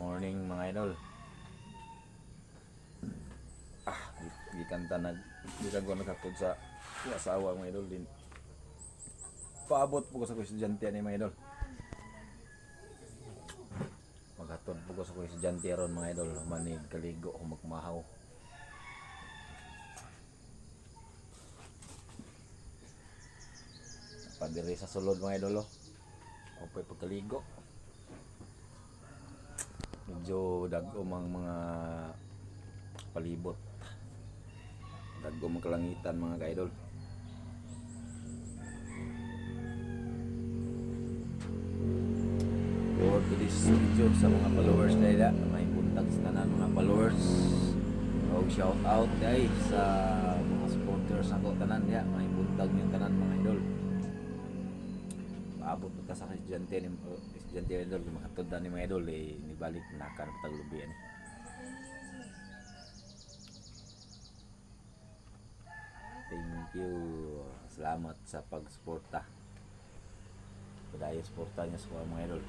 Morning mga idol. Gikanta gikan ko naghatod sa asawa mga idol din. Paabot po ko sa estudyante ni mga idol. Maghatod po ko sa estudyante ron mga idol. Manig kaligo o magmahaw. Padiri sa sulod mga idol. Opay pagkaligo. Medyo dago mga palibot. Dago mga kalangitan mga ka-idol. For today's video sa mga followers nila, may buntag sa tanan mga followers. O shout out guys sa mga supporters ako tanan ya, may buntag yung tanan mga idol. Paabot pa sa estudyante idol, makatod na ni mga idol nibalik nakan pataglubi ani. Thank you. Salamat sa pagsuporta. Padayon suporta niyo sa mga idol.